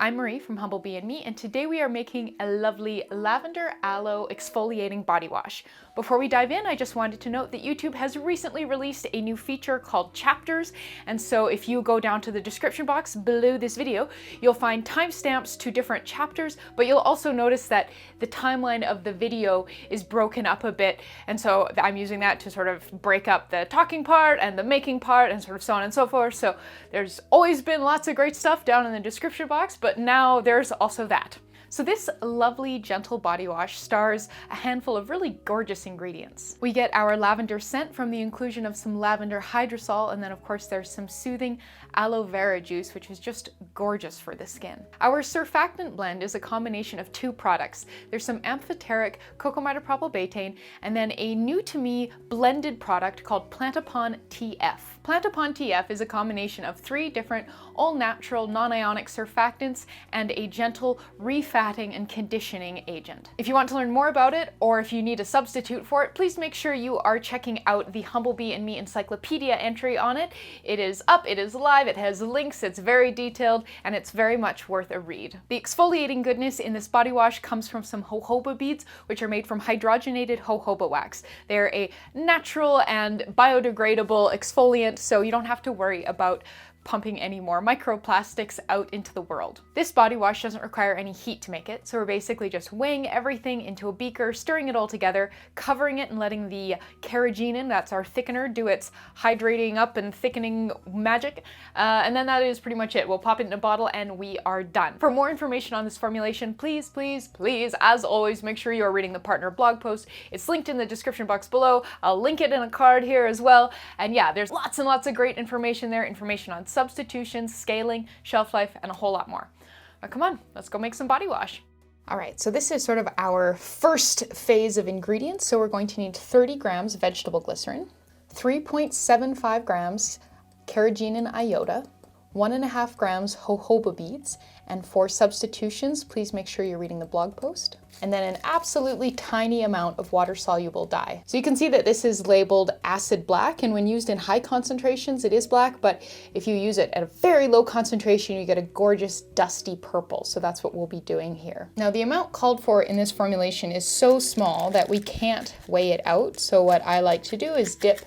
I'm Marie from Humblebee and Me, and today we are making a lovely lavender aloe exfoliating body wash. Before we dive in, I just wanted to note that YouTube has recently released a new feature called chapters, and so if you go down to the description box below this video, you'll find timestamps to different chapters, but you'll also notice that the timeline of the video is broken up a bit, and so I'm using that to sort of break up the talking part and the making part and sort of so on and so forth. So there's always been lots of great stuff down in the description box, but now there's also that. So this lovely, gentle body wash stars a handful of really gorgeous ingredients. We get our lavender scent from the inclusion of some lavender hydrosol, and then of course there's some soothing aloe vera juice, which is just gorgeous for the skin. Our surfactant blend is a combination of two products. There's some amphoteric Cocamidopropyl Betaine, and then a new to me blended product called Plantapon TF. Plantapon TF is a combination of 3 different all-natural non-ionic surfactants and a gentle refatting and conditioning agent. If you want to learn more about it, or if you need a substitute for it, please make sure you are checking out the Humblebee and Me encyclopedia entry on it. It is up, it is live, it has links, it's very detailed, and it's very much worth a read. The exfoliating goodness in this body wash comes from some jojoba beads, which are made from hydrogenated jojoba wax. They're a natural and biodegradable exfoliant, so you don't have to worry about pumping any more microplastics out into the world. This body wash doesn't require any heat to make it, so we're basically just weighing everything into a beaker, stirring it all together, covering it and letting the carrageenan, that's our thickener, do its hydrating up and thickening magic, and then that is pretty much it. We'll pop it in a bottle and we are done. For more information on this formulation, please, as always, make sure you are reading the partner blog post. It's linked in the description box below. I'll link it in a card here as well, and yeah, there's lots and lots of great information there, information on substitutions, scaling, shelf life, and a whole lot more. But come on, let's go make some body wash. All right, so this is sort of our first phase of ingredients. So we're going to need 30 grams vegetable glycerin, 3.75 grams carrageenan iota, 1.5 grams jojoba beads, and for substitutions, please make sure you're reading the blog post. And then an absolutely tiny amount of water-soluble dye. So you can see that this is labeled acid black, and when used in high concentrations, it is black, but if you use it at a very low concentration, you get a gorgeous dusty purple. So that's what we'll be doing here. Now, the amount called for in this formulation is so small that we can't weigh it out. So what I like to do is dip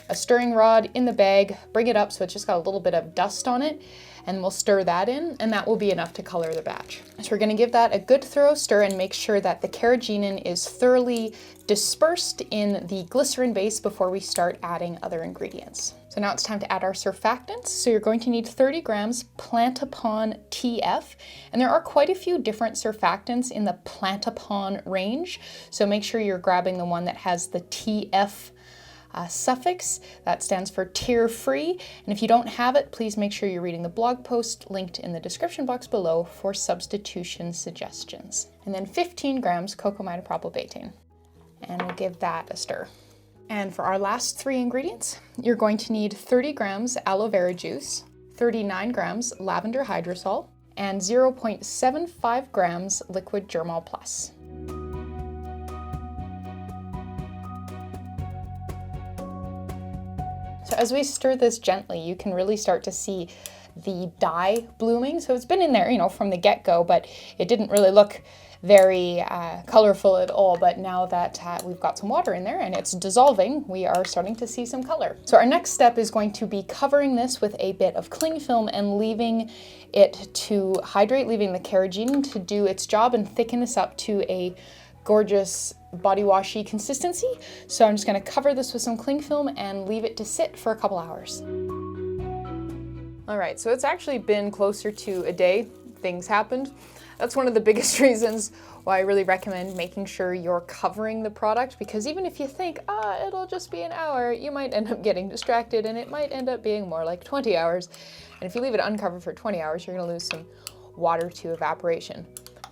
a stirring rod in the bag, bring it up so it's just got a little bit of dust on it, and we'll stir that in, and that will be enough to color the batch. So we're gonna give that a good thorough stir and make sure that the carrageenan is thoroughly dispersed in the glycerin base before we start adding other ingredients. So now it's time to add our surfactants. So you're going to need 30 grams Plantapon TF, and there are quite a few different surfactants in the Plantapon range, so make sure you're grabbing the one that has the TF suffix. That stands for tear-free, and if you don't have it, please make sure you're reading the blog post linked in the description box below for substitution suggestions. And then 15 grams Cocamidopropyl Betaine, and we'll give that a stir. And for our last 3 ingredients, you're going to need 30 grams aloe vera juice, 39 grams lavender hydrosol, and 0.75 grams liquid germall plus. So as we stir this gently, you can really start to see the dye blooming. So it's been in there, you know, from the get-go, but it didn't really look very colorful at all. But now that we've got some water in there and it's dissolving, we are starting to see some color. So our next step is going to be covering this with a bit of cling film and leaving it to hydrate, leaving the carrageenan to do its job and thicken this up to a gorgeous body washy consistency. So I'm just going to cover this with some cling film and leave it to sit for a couple hours. All right, so it's actually been closer to a day. Things happened. That's one of the biggest reasons why I really recommend making sure you're covering the product, because even if you think, it'll just be an hour, you might end up getting distracted and it might end up being more like 20 hours. And if you leave it uncovered for 20 hours, you're going to lose some water to evaporation.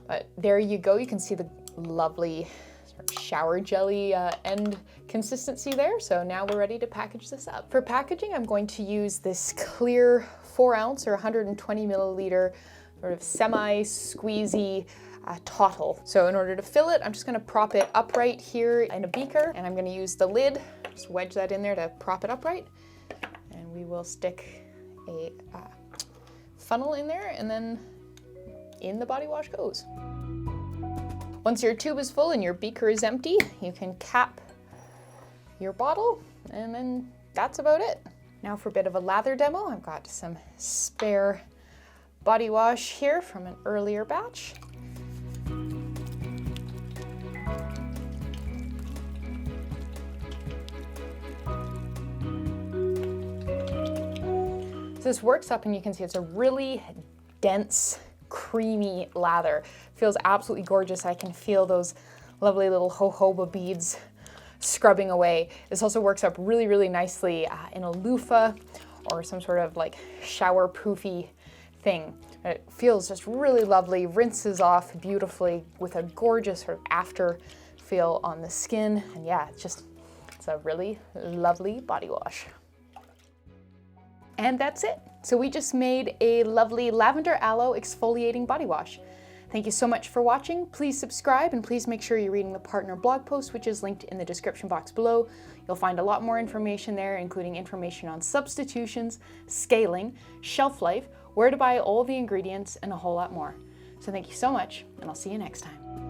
But there you go. You can see the lovely sort of shower jelly end consistency there. So now we're ready to package this up. For packaging, I'm going to use this clear 4 ounce or 120 milliliter sort of semi-squeezy tottle. So in order to fill it, I'm just gonna prop it upright here in a beaker, and I'm gonna use the lid, just wedge that in there to prop it upright. And we will stick a funnel in there and then in the body wash goes. Once your tube is full and your beaker is empty, you can cap your bottle, and then that's about it. Now for a bit of a lather demo, I've got some spare body wash here from an earlier batch. So this works up and you can see it's a really dense, creamy lather. Feels absolutely gorgeous. I can feel those lovely little jojoba beads scrubbing away. This also works up really, really nicely in a loofah or some sort of like shower poofy thing. It feels just really lovely, rinses off beautifully with a gorgeous sort of after feel on the skin. And yeah, it's a really lovely body wash. And that's it. So we just made a lovely lavender aloe exfoliating body wash. Thank you so much for watching. Please subscribe and please make sure you're reading the partner blog post, which is linked in the description box below. You'll find a lot more information there, including information on substitutions, scaling, shelf life, where to buy all the ingredients, and a whole lot more. So thank you so much, and I'll see you next time.